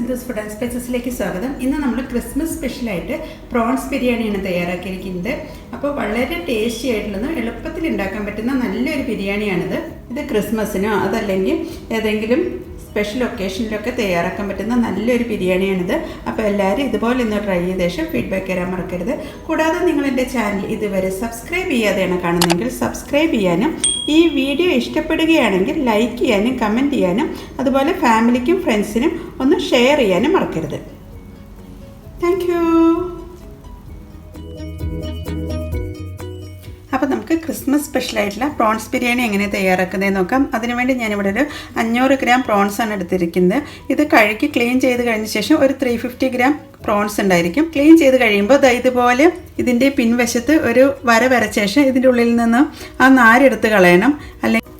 Sindhu's food and സ്പൈസസിലേക്ക് സ്വാഗതം. ഇന്ന് നമ്മൾ ക്രിസ്മസ് സ്പെഷ്യലായിട്ട് പ്രോൺസ് ബിരിയാണിയാണ് തയ്യാറാക്കിയിരിക്കുന്നത്. അപ്പോൾ വളരെ ടേസ്റ്റി ആയിട്ടുള്ള എളുപ്പത്തിൽ ഉണ്ടാക്കാൻ പറ്റുന്ന നല്ലൊരു ബിരിയാണിയാണിത്. ഇത് ക്രിസ്മസിനോ അതല്ലെങ്കിൽ ഏതെങ്കിലും സ്പെഷ്യൽ ഒക്കേഷനിലൊക്കെ തയ്യാറാക്കാൻ പറ്റുന്ന നല്ലൊരു ബിരിയാണിയാണിത്. അപ്പോൾ എല്ലാവരും ഇതുപോലെ ഒന്ന് ട്രൈ ചെയ്ത ശേഷം ഫീഡ്ബാക്ക് തരാൻ മറക്കരുത്. കൂടാതെ നിങ്ങൾ എൻ്റെ ചാനൽ ഇതുവരെ സബ്സ്ക്രൈബ് ചെയ്യാതെയാണ് കാണുന്നതെങ്കിൽ സബ്സ്ക്രൈബ് ചെയ്യാനും ഈ വീഡിയോ ഇഷ്ടപ്പെടുകയാണെങ്കിൽ ലൈക്ക് ചെയ്യാനും കമൻറ്റ് ചെയ്യാനും അതുപോലെ ഫാമിലിക്കും ഫ്രണ്ട്സിനും ഒന്ന് ഷെയർ ചെയ്യാനും മറക്കരുത്. Thank you. അപ്പോൾ നമുക്ക് ക്രിസ്മസ് സ്പെഷ്യലായിട്ടുള്ള പ്രോൺസ് ബിരിയാണി എങ്ങനെ തയ്യാറാക്കുന്നതെന്ന് നോക്കാം. അതിനുവേണ്ടി ഞാനിവിടെ ഒരു 500 ഗ്രാം പ്രോൺസാണ് എടുത്തിരിക്കുന്നത്. ഇത് കഴുകി ക്ലീൻ ചെയ്ത് കഴിഞ്ഞ ശേഷം ഒരു 350 ഗ്രാം പ്രോൺസ് ഉണ്ടായിരിക്കും. ക്ലീൻ ചെയ്ത് കഴിയുമ്പോൾ ഇതുപോലെ ഇതിൻ്റെ പിൻവശത്ത് ഒരു വര വരച്ച ശേഷം ഇതിൻ്റെ ഉള്ളിൽ നിന്ന് ആ നാരെടുത്ത് കളയണം. അല്ലെങ്കിൽ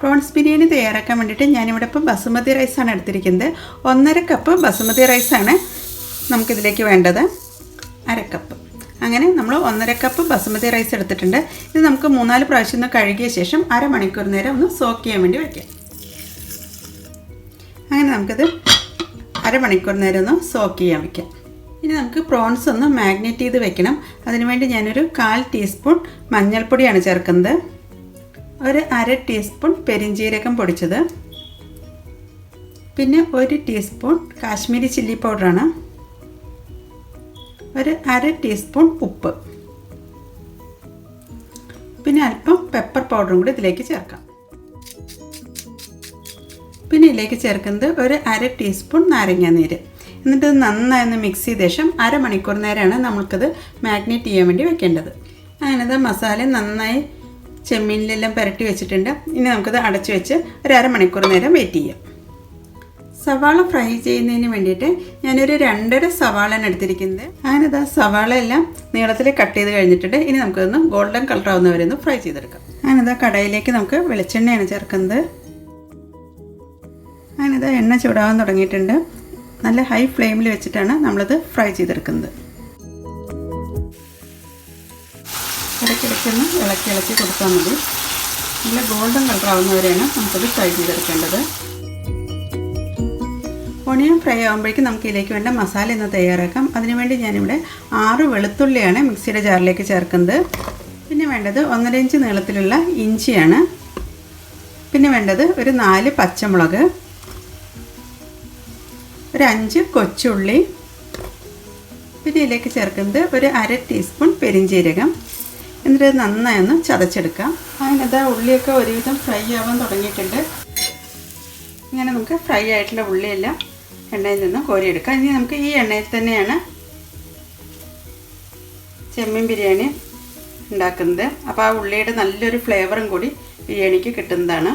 പ്രോൺസ് ബിരിയാണി തയ്യാറാക്കാൻ വേണ്ടിയിട്ട് ഞാനിവിടെ ഇപ്പോൾ ബസുമതി റൈസാണ് എടുത്തിരിക്കുന്നത്. 1.5 കപ്പ് ബസുമതി റൈസാണ് നമുക്കിതിലേക്ക് വേണ്ടത്. 1/2 കപ്പ്. അങ്ങനെ നമ്മൾ 1.5 കപ്പ് ബസുമതി റൈസ് എടുത്തിട്ടുണ്ട്. ഇത് നമുക്ക് 3-4 പ്രാവശ്യം ഒന്ന് കഴുകിയ ശേഷം അരമണിക്കൂർ നേരം ഒന്ന് സോക്ക് ചെയ്യാൻ വേണ്ടി വയ്ക്കാം. അങ്ങനെ നമുക്കിത് അരമണിക്കൂർ നേരം ഒന്ന് സോക്ക് ചെയ്യാൻ വയ്ക്കാം. ഇനി നമുക്ക് പ്രോൺസ് ഒന്ന് മാഗ്നേറ്റ് ചെയ്ത് വെക്കണം. അതിനുവേണ്ടി ഞാനൊരു 1/4 ടീസ്പൂൺ മഞ്ഞൾപ്പൊടിയാണ് ചേർക്കുന്നത്. ഒരു 1/2 ടീസ്പൂൺ പെരിഞ്ജീരകം പൊടിച്ചത്, പിന്നെ 1 ടീസ്പൂൺ കാശ്മീരി ചില്ലി പൗഡറാണ്, ഒരു 1/2 ടീസ്പൂൺ ഉപ്പ്, പിന്നെ അല്പം പെപ്പർ പൗഡറും കൂടി ഇതിലേക്ക് ചേർക്കാം. പിന്നെ ഇതിലേക്ക് ചേർക്കുന്നത് ഒരു 1/2 ടീസ്പൂൺ നാരങ്ങാനീര്. എന്നിട്ട് നന്നായി ഒന്ന് മിക്സ് ചെയ്ത ശേഷം അരമണിക്കൂർ നേരമാണ് നമുക്കത് മാഗ്നേറ്റ് ചെയ്യാൻ വേണ്ടി വെക്കേണ്ടത്. അങ്ങനത് മസാല നന്നായി ചെമ്മീനിലെല്ലാം പുരട്ടി വെച്ചിട്ടുണ്ട്. ഇനി നമുക്കത് അടച്ചു വെച്ച് ഒരു അരമണിക്കൂർ നേരം വെയിറ്റ് ചെയ്യാം. സവാള ഫ്രൈ ചെയ്യുന്നതിന് വേണ്ടിയിട്ട് ഞാനൊരു 2.5 സവാളയാണ് എടുത്തിരിക്കുന്നത്. അങ്ങനെതാ സവാള എല്ലാം നീളത്തിൽ കട്ട് ചെയ്ത് കഴിഞ്ഞിട്ടുണ്ട്. ഇനി നമുക്കൊന്ന് ഗോൾഡൻ കളർ ആവുന്നവരെ ഒന്ന് ഫ്രൈ ചെയ്തെടുക്കാം. അങ്ങനെതാ കടായിലേക്ക് നമുക്ക് വെളിച്ചെണ്ണയാണ് ചേർക്കുന്നത്. അങ്ങനെതാ എണ്ണ ചൂടാവാൻ തുടങ്ങിയിട്ടുണ്ട്. നല്ല ഹൈ ഫ്ലെയിമിൽ വെച്ചിട്ടാണ് നമ്മളത് ഫ്രൈ ചെയ്തെടുക്കുന്നത്. ഇടയ്ക്കിടയ്ക്കൊന്ന് ഇളക്കി കൊടുത്താൽ മതി. നല്ല ഗോൾഡൻ കളർ ആവുന്നവരെയാണ് നമുക്കത് ഫ്രൈ ചെയ്തെടുക്കേണ്ടത്. ഓണിയൻ ഫ്രൈ ആകുമ്പോഴേക്കും നമുക്ക് ഇതിലേക്ക് വേണ്ട മസാല ഒന്ന് തയ്യാറാക്കാം. അതിനുവേണ്ടി ഞാനിവിടെ 6 വെളുത്തുള്ളിയാണ് മിക്സിയുടെ ജാറിലേക്ക് ചേർക്കുന്നത്. പിന്നെ വേണ്ടത് 1.5 ഇഞ്ച് നീളത്തിലുള്ള ഇഞ്ചിയാണ്. പിന്നെ വേണ്ടത് ഒരു 4 പച്ചമുളക്, ഒരു 5 കൊച്ചുള്ളി, പിന്നെ ഇതിലേക്ക് ചേർക്കുന്നത് ഒരു 1/2 ടീസ്പൂൺ പെരിഞ്ജീരകം. എന്നിട്ട് നന്നായി ഒന്ന് ചതച്ചെടുക്കാം. അതിനകത്ത് ഉള്ളിയൊക്കെ ഒരുവിധം ഫ്രൈ ആവാൻ തുടങ്ങിയിട്ടുണ്ട്. ഇങ്ങനെ നമുക്ക് ഫ്രൈ ആയിട്ടുള്ള ഉള്ളിയെല്ലാം എണ്ണയിൽ നിന്ന് കോരിയെടുക്കാം. ഇനി നമുക്ക് ഈ എണ്ണയിൽ തന്നെയാണ് ചെമ്മീൻ ബിരിയാണി ഉണ്ടാക്കുന്നത്. അപ്പോൾ ആ ഉള്ളിയുടെ നല്ലൊരു ഫ്ലേവറും കൂടി ബിരിയാണിക്ക് കിട്ടുന്നതാണ്.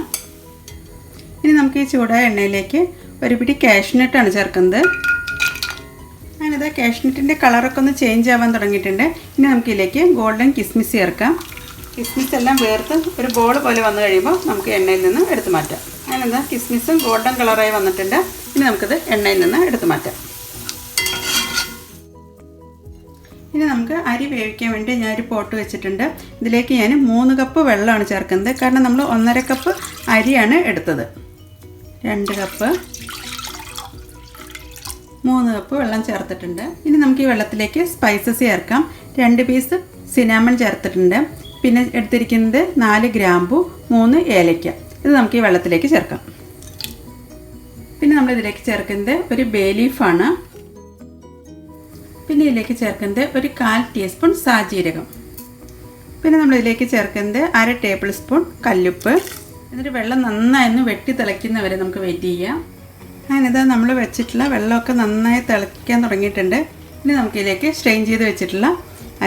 ഇനി നമുക്ക് ഈ ചൂടായ എണ്ണയിലേക്ക് ഒരു പിടി കാഷ്നട്ടാണ് ചേർക്കുന്നത്. അങ്ങനെതാ കാഷ്നട്ടിൻ്റെ കളറൊക്കെ ഒന്ന് ചേഞ്ച് ആവാൻ തുടങ്ങിയിട്ടുണ്ട്. ഇനി നമുക്കിതിലേക്ക് ഗോൾഡൻ കിസ്മിസ് ചേർക്കാം. കിസ്മിസ് എല്ലാം വേർത്ത് ഒരു ബോൾ പോലെ വന്നു കഴിയുമ്പോൾ നമുക്ക് എണ്ണയിൽ നിന്ന് എടുത്തു മാറ്റാം. അങ്ങനെന്താ കിസ്മിസും ഗോൾഡൻ കളറായി വന്നിട്ടുണ്ട്. ഇനി നമുക്കിത് എണ്ണയിൽ നിന്ന് എടുത്തു മാറ്റാം. ഇനി നമുക്ക് അരി വേവിക്കാൻ വേണ്ടി ഞാനൊരു പോട്ട് വെച്ചിട്ടുണ്ട്. ഇതിലേക്ക് ഞാൻ 3 കപ്പ് വെള്ളമാണ് ചേർക്കുന്നത്. കാരണം നമ്മൾ 1.5 കപ്പ് അരിയാണ് എടുത്തത്. 2 കപ്പ് 3 കപ്പ് വെള്ളം ചേർത്തിട്ടുണ്ട്. ഇനി നമുക്ക് ഈ വെള്ളത്തിലേക്ക് സ്പൈസസ് ചേർക്കാം. 2 പീസ് സിനാമൺ ചേർത്തിട്ടുണ്ട്. പിന്നെ എടുത്തിരിക്കുന്നത് 4 ഗ്രാമ്പു, 3 ഏലയ്ക്ക. ഇത് നമുക്ക് ഈ വെള്ളത്തിലേക്ക് ചേർക്കാം. പിന്നെ നമ്മളിതിലേക്ക് ചേർക്കുന്നത് ഒരു ബേ ലീഫാണ്. പിന്നെ ഇതിലേക്ക് ചേർക്കുന്നത് ഒരു 1/4 ടീസ്പൂൺ സാജീരകം. പിന്നെ നമ്മളിതിലേക്ക് ചേർക്കുന്നത് 1/2 ടേബിൾ സ്പൂൺ കല്ലുപ്പ്. എന്നിട്ട് വെള്ളം നന്നായി ഒന്ന് വെട്ടി തിളയ്ക്കുന്നവരെ നമുക്ക് വെയിറ്റ് ചെയ്യാം. അങ്ങനെത് നമ്മൾ വെച്ചിട്ടുള്ള വെള്ളമൊക്കെ നന്നായി തിളയ്ക്കാൻ തുടങ്ങിയിട്ടുണ്ട്. ഇനി നമുക്കിതിലേക്ക് സ്ട്രെയിൻ ചെയ്ത് വെച്ചിട്ടുള്ള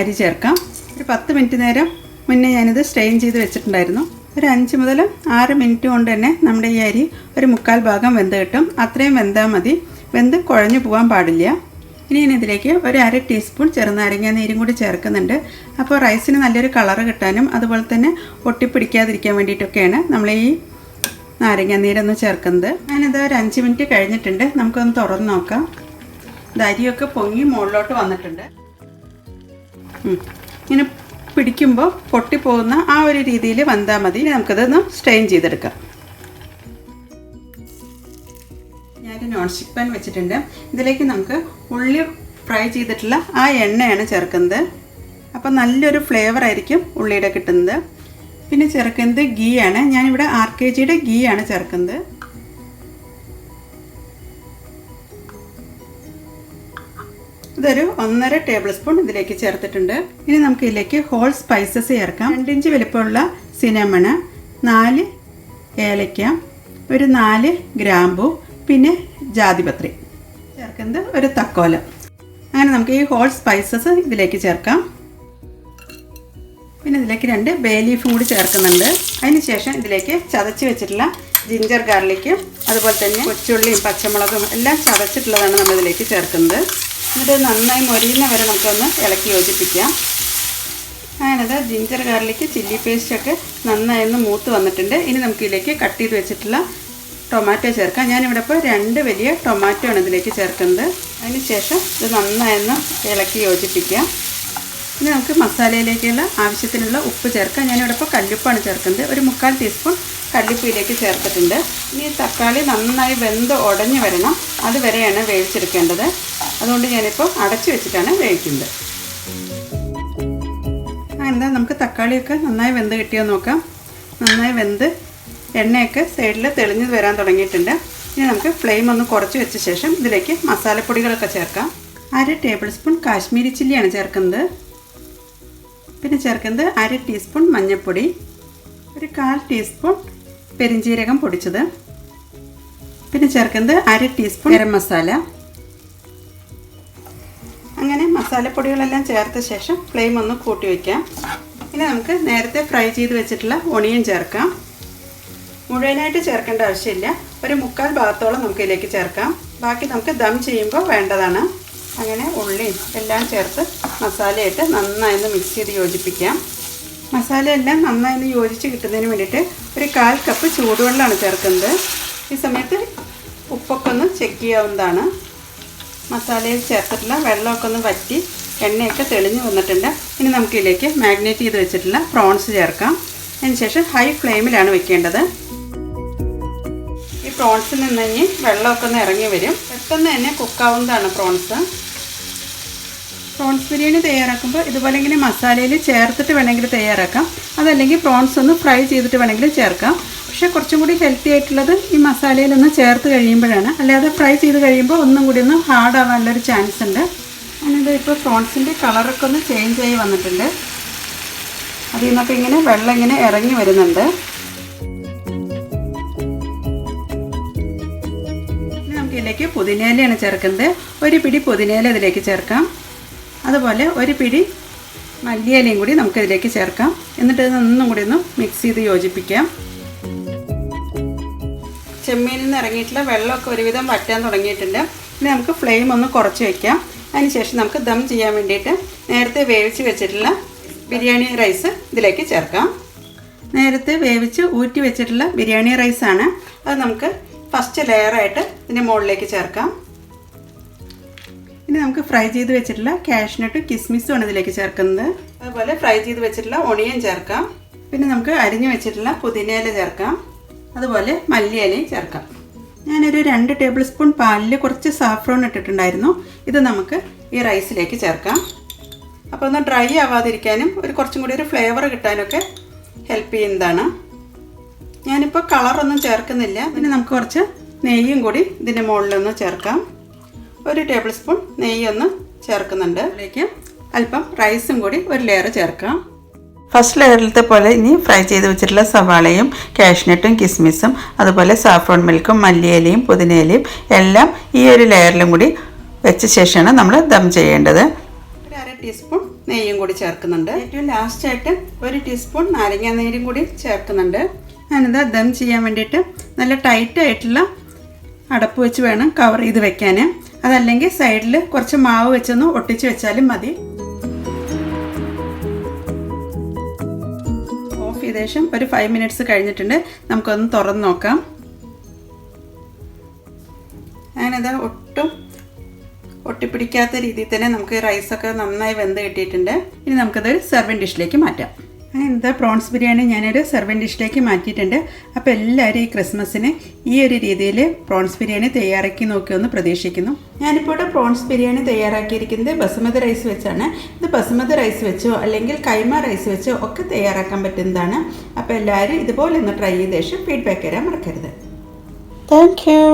അരി ചേർക്കാം. ഒരു 10 മിനിറ്റ് നേരം മുന്നേ ഞാനിത് സ്ട്രെയിൻ ചെയ്ത് വെച്ചിട്ടുണ്ടായിരുന്നു. ഒരു 5 മുതൽ 6 മിനിറ്റ് കൊണ്ട് തന്നെ നമ്മുടെ ഈ അരി ഒരു 1/4 ഭാഗം വെന്ത് കിട്ടും. അത്രയും വെന്താൽ മതി. വെന്ത് കുഴഞ്ഞു പോകാൻ പാടില്ല. ഇനി ഇതിലേക്ക് ഒരു 1/2 ടീസ്പൂൺ ചെറുനാരങ്ങ നീരും കൂടി ചേർക്കുന്നുണ്ട്. അപ്പോൾ റൈസിന് നല്ലൊരു കളറ് കിട്ടാനും അതുപോലെ തന്നെ ഒട്ടിപ്പിടിക്കാതിരിക്കാൻ വേണ്ടിയിട്ടൊക്കെയാണ് നമ്മൾ ഈ നാരങ്ങ നീരൊന്ന് ചേർക്കുന്നത്. ഞാനിത് ഒരു 5 മിനിറ്റ് കഴിഞ്ഞിട്ടുണ്ട്. നമുക്കൊന്ന് തുറന്ന് നോക്കാം. ഇത് അരിയൊക്കെ പൊങ്ങി മുകളിലോട്ട് വന്നിട്ടുണ്ട്. ഇങ്ങനെ പിടിക്കുമ്പോൾ പൊട്ടിപ്പോകുന്ന ആ ഒരു രീതിയിൽ വന്നാൽ മതി. നമുക്കതൊന്ന് സ്ട്രെയിൻ ചെയ്തെടുക്കാം. ഞാൻ നോൺ സ്റ്റിക്ക് പാൻ വെച്ചിട്ടുണ്ട്. ഇതിലേക്ക് നമുക്ക് ഉള്ളി ഫ്രൈ ചെയ്തിട്ടുള്ള ആ എണ്ണയാണ് ചേർക്കുന്നത്. അപ്പോൾ നല്ലൊരു ഫ്ലേവർ ആയിരിക്കും ഉള്ളിയുടെ കിട്ടുന്നത്. പിന്നെ ചേർക്കുന്നത് ഗീ ആണ്. ഞാനിവിടെ RKGയുടെ ഗീ ആണ് ചേർക്കുന്നത്. ഇതൊരു 1.5 ടേബിൾ സ്പൂൺ ഇതിലേക്ക് ചേർത്തിട്ടുണ്ട്. ഇനി നമുക്ക് ഇതിലേക്ക് ഹോൾ സ്പൈസസ് ചേർക്കാം. 2 ഇഞ്ച് വലിപ്പമുള്ള സിനമൺ, 4 ഏലക്ക, ഒരു 4 ഗ്രാമ്പു, പിന്നെ ജാതിപത്രി ചേർക്കുന്നത്, ഒരു തക്കോലം. അങ്ങനെ നമുക്ക് ഈ ഹോൾ സ്പൈസസ് ഇതിലേക്ക് ചേർക്കാം. പിന്നെ ഇതിലേക്ക് 2 ബേ ലീഫും കൂടി ചേർക്കുന്നുണ്ട്. അതിന് ശേഷം ഇതിലേക്ക് ചതച്ച് വെച്ചിട്ടുള്ള ജിഞ്ചർ ഗാർലിക്കും അതുപോലെ തന്നെ കൊച്ചുള്ളിയും പച്ചമുളകും എല്ലാം ചതച്ചിട്ടുള്ളതാണ് നമ്മളിതിലേക്ക് ചേർക്കുന്നത്. എന്നിട്ട് നന്നായി മൊരിയുന്ന വരെ നമുക്കൊന്ന് ഇളക്കി യോജിപ്പിക്കാം. അങ്ങനത് ജിഞ്ചർ ഗാർലിക്ക് ചില്ലി പേസ്റ്റൊക്കെ നന്നായി ഒന്ന് മൂത്ത് വന്നിട്ടുണ്ട്. ഇനി നമുക്കിതിലേക്ക് കട്ട് ചെയ്ത് വെച്ചിട്ടുള്ള ടൊമാറ്റോ ചേർക്കാം. ഞാനിവിടെ ഇപ്പോൾ 2 വലിയ ടൊമാറ്റോ ആണ് ഇതിലേക്ക് ചേർക്കുന്നത്. അതിന് ശേഷം ഇത് നന്നായി ഒന്ന് ഇളക്കി യോജിപ്പിക്കാം. ഇനി നമുക്ക് മസാലയിലേക്കുള്ള ആവശ്യത്തിനുള്ള ഉപ്പ് ചേർക്കാം. ഞാനിവിടെ ഇപ്പോൾ കല്ലുപ്പാണ് ചേർക്കുന്നത്. ഒരു 3/4 ടീസ്പൂൺ കല്ലുപ്പ് ഇതിലേക്ക് ചേർത്തിട്ടുണ്ട്. ഇനി തക്കാളി നന്നായി വെന്ത് ഉടഞ്ഞു വരണം, അതുവരെയാണ് വേവിച്ചെടുക്കേണ്ടത്. അതുകൊണ്ട് ഞാനിപ്പോൾ അടച്ചു വെച്ചിട്ടാണ് വേവിക്കുന്നത്. എന്താ നമുക്ക് തക്കാളിയൊക്കെ നന്നായി വെന്ത് കിട്ടിയോ നോക്കാം. നന്നായി വെന്ത് എണ്ണയൊക്കെ സൈഡിൽ തെളിഞ്ഞ് വരാൻ തുടങ്ങിയിട്ടുണ്ട്. ഇനി നമുക്ക് ഫ്ലെയിം ഒന്ന് കുറച്ച് വെച്ച ശേഷം ഇതിലേക്ക് മസാലപ്പൊടികളൊക്കെ ചേർക്കാം. 1/2 ടേബിൾ സ്പൂൺ കാശ്മീരി ചില്ലിയാണ് ചേർക്കുന്നത്. പിന്നെ ചേർക്കുന്നത് 1/2 ടീസ്പൂൺ മഞ്ഞൾപ്പൊടി, ഒരു 1/4 ടീസ്പൂൺ പെരിഞ്ജീരകം പൊടിച്ചത്, പിന്നെ ചേർക്കുന്നത് 1/2 ടീസ്പൂൺ ഗരം മസാല. അങ്ങനെ മസാലപ്പൊടികളെല്ലാം ചേർത്ത ശേഷം ഫ്ലെയിം ഒന്ന് കൂട്ടി വയ്ക്കാം. ഇനി നമുക്ക് നേരത്തെ ഫ്രൈ ചെയ്ത് വെച്ചിട്ടുള്ള ഒണിയൻ ചേർക്കാം. മുഴുവനായിട്ട് ചേർക്കേണ്ട ആവശ്യമില്ല, ഒരു 1/4 ഭാഗത്തോളം നമുക്ക് ഇതിലേക്ക് ചേർക്കാം. ബാക്കി നമുക്ക് ദം ചെയ്യുമ്പോൾ വേണ്ടതാണ്. അങ്ങനെ ഉള്ളിയും എല്ലാം ചേർത്ത് മസാലയായിട്ട് നന്നായി മിക്സ് ചെയ്ത് യോജിപ്പിക്കാം. മസാലയെല്ലാം നന്നായി യോജിച്ച് കിട്ടുന്നതിന് വേണ്ടിയിട്ട് ഒരു 1/4 കപ്പ് ചൂടുവെള്ളമാണ് ചേർക്കുന്നത്. ഈ സമയത്ത് ഉപ്പൊക്കെ ഒന്ന് ചെക്ക് ചെയ്യാവുന്നതാണ്. മസാലയിൽ ചേർത്തിട്ടുള്ള വെള്ളമൊക്കെ ഒന്ന് വറ്റി എണ്ണയൊക്കെ തെളിഞ്ഞ് വന്നിട്ടുണ്ട്. ഇനി നമുക്കിതിലേക്ക് മാഗ്നേറ്റ് ചെയ്ത് വെച്ചിട്ടുള്ള പ്രോൺസ് ചേർക്കാം. അതിനുശേഷം ഹൈ ഫ്ലെയിമിലാണ് വെക്കേണ്ടത്. ഈ പ്രോൺസിൽ നിന്ന് ഇനി വെള്ളമൊക്കെ ഒന്ന് ഇറങ്ങി വരും. പെട്ടെന്ന് തന്നെ കുക്കാവുന്നതാണ് പ്രോൺസ്. പ്രോൺസ് ബിരിയാണി തയ്യാറാക്കുമ്പോൾ ഇതുപോലെ ഇങ്ങനെ മസാലയിൽ ചേർത്തിട്ട് വേണമെങ്കിൽ തയ്യാറാക്കാം. അതല്ലെങ്കിൽ പ്രോൺസ് ഒന്ന് ഫ്രൈ ചെയ്തിട്ട് വേണമെങ്കിൽ ചേർക്കാം. പക്ഷേ കുറച്ചും കൂടി ഹെൽത്തി ആയിട്ടുള്ളത് ഈ മസാലയിലൊന്ന് ചേർത്ത് കഴിയുമ്പോഴാണ്. അല്ലാതെ ഫ്രൈ ചെയ്ത് കഴിയുമ്പോൾ ഒന്നും കൂടി ഒന്ന് ഹാർഡ് ആവാനുള്ളൊരു ചാൻസ് ഉണ്ട്. ഞാനിത് ഇപ്പോൾ പ്രോൺസിൻ്റെ കളറൊക്കെ ഒന്ന് ചേഞ്ച് ആയി വന്നിട്ടുണ്ട്. അതിൽ നിന്നൊക്കെ ഇങ്ങനെ വെള്ളം ഇങ്ങനെ ഇറങ്ങി വരുന്നുണ്ട്. ഇനി നമുക്കിതിലേക്ക് പുതിനയിലയാണ് ചേർക്കുന്നത്. ഒരു പിടി പുതിനയില ഇതിലേക്ക് ചേർക്കാം. അതുപോലെ ഒരു പിടി മല്ലിയിലയും കൂടി നമുക്കിതിലേക്ക് ചേർക്കാം. എന്നിട്ട് ഇതൊന്നും കൂടി ഒന്ന് മിക്സ് ചെയ്ത് യോജിപ്പിക്കാം. ചെമ്മീനിൽ നിന്ന് ഇറങ്ങിയിട്ടുള്ള വെള്ളമൊക്കെ ഒരുവിധം വറ്റാൻ തുടങ്ങിയിട്ടുണ്ട്. ഇനി നമുക്ക് ഫ്ലെയിം ഒന്ന് കുറച്ച് വയ്ക്കാം. അതിനുശേഷം നമുക്ക് ദം ചെയ്യാൻ വേണ്ടിയിട്ട് നേരത്തെ വേവിച്ച് വെച്ചിട്ടുള്ള ബിരിയാണി റൈസ് ഇതിലേക്ക് ചേർക്കാം. നേരത്തെ വേവിച്ച് ഊറ്റി വെച്ചിട്ടുള്ള ബിരിയാണി റൈസാണ്. അത് നമുക്ക് ഫസ്റ്റ് ലെയറായിട്ട് ഇതിൻ്റെ മുകളിലേക്ക് ചേർക്കാം. ഇനി നമുക്ക് ഫ്രൈ ചെയ്ത് വെച്ചിട്ടുള്ള കാഷ്നട്ടും കിസ്മിസുമാണ് ഇതിലേക്ക് ചേർക്കുന്നത്. അതുപോലെ ഫ്രൈ ചെയ്ത് വെച്ചിട്ടുള്ള ഒണിയൻ ചേർക്കാം. പിന്നെ നമുക്ക് അരിഞ്ഞു വെച്ചിട്ടുള്ള പുതിനയില ചേർക്കാം. അതുപോലെ മല്ലിയിലയും ചേർക്കാം. ഞാനൊരു 2 ടേബിൾ സ്പൂൺ പാലിൽ കുറച്ച് സാഫ്രോൺ ഇട്ടിട്ടുണ്ടായിരുന്നു. ഇത് നമുക്ക് ഈ റൈസിലേക്ക് ചേർക്കാം. അപ്പോൾ ഒന്ന് ഡ്രൈ ആവാതിരിക്കാനും കുറച്ചും കൂടി ഒരു ഫ്ലേവർ കിട്ടാനൊക്കെ ഹെൽപ്പ് ചെയ്യുന്നതാണ്. ഞാനിപ്പോൾ കളറൊന്നും ചേർക്കുന്നില്ല. പിന്നെ നമുക്ക് കുറച്ച് നെയ്യും കൂടി ഇതിൻ്റെ മുകളിലൊന്ന് ചേർക്കാം. 1 ടേബിൾ സ്പൂൺ നെയ്യൊന്ന് ചേർക്കുന്നുണ്ട്. അതിലേക്ക് അല്പം റൈസും കൂടി ഒരു ലെയർ ചേർക്കാം. ഫസ്റ്റ് ലെയറിലത്തെ പോലെ ഇനി ഫ്രൈ ചെയ്ത് വെച്ചിട്ടുള്ള സവാളയും കാഷ്നട്ടും കിസ്മിസും അതുപോലെ സാഫ്രോൺ മിൽക്കും മല്ലിയിലയും പുതിനയിലയും എല്ലാം ഈ ഒരു ലെയറിലും കൂടി വെച്ച ശേഷമാണ് നമ്മൾ ദം ചെയ്യേണ്ടത്. 1/2 ടീസ്പൂൺ നെയ്യും കൂടി ചേർക്കുന്നുണ്ട്. ഏറ്റവും ലാസ്റ്റായിട്ട് 1 ടീസ്പൂൺ നാരങ്ങാ നീരും കൂടി ചേർക്കുന്നുണ്ട്. ഞാനിത് ദം ചെയ്യാൻ വേണ്ടിയിട്ട് നല്ല ടൈറ്റായിട്ടുള്ള അടപ്പ് വെച്ച് വേണം കവർ ചെയ്ത് വെക്കാൻ. അതല്ലെങ്കിൽ സൈഡിൽ കുറച്ച് മാവ് വെച്ചൊന്ന് ഒട്ടിച്ച് വെച്ചാലും മതി. ഏകദേശം ഒരു 5 മിനിറ്റ്സ് കഴിഞ്ഞിട്ടുണ്ട്. നമുക്കൊന്ന് തുറന്ന് നോക്കാം. അങ്ങനെതാ ഒട്ടും ഒട്ടിപ്പിടിക്കാത്ത രീതിയിൽ തന്നെ നമുക്ക് റൈസൊക്കെ നന്നായി വെന്ത് കിട്ടിയിട്ടുണ്ട്. ഇനി നമുക്കതൊരു സെർവിങ് ഡിഷിലേക്ക് മാറ്റാം. എന്താ പ്രോൺസ് ബിരിയാണി ഞാനൊരു സെർവൻ ഡിഷിലേക്ക് മാറ്റിയിട്ടുണ്ട്. അപ്പോൾ എല്ലാവരും ഈ ക്രിസ്മസിന് ഈ ഒരു രീതിയിൽ പ്രോൺസ് ബിരിയാണി തയ്യാറാക്കി നോക്കുമെന്ന് പ്രതീക്ഷിക്കുന്നു. ഞാനിപ്പോൾ ഇവിടെ പ്രോൺസ് ബിരിയാണി തയ്യാറാക്കിയിരിക്കുന്നത് ബസുമതി റൈസ് വെച്ചാണ്. ഇത് ബസുമതി റൈസ് വെച്ചോ അല്ലെങ്കിൽ കൈമ റൈസ് വെച്ചോ ഒക്കെ തയ്യാറാക്കാൻ പറ്റുന്നതാണ്. അപ്പോൾ എല്ലാവരും ഇതുപോലെ ഒന്ന് ട്രൈ ചെയ്ത ശേഷം ഫീഡ്ബാക്ക് തരാൻ മറക്കരുത്. Thank you.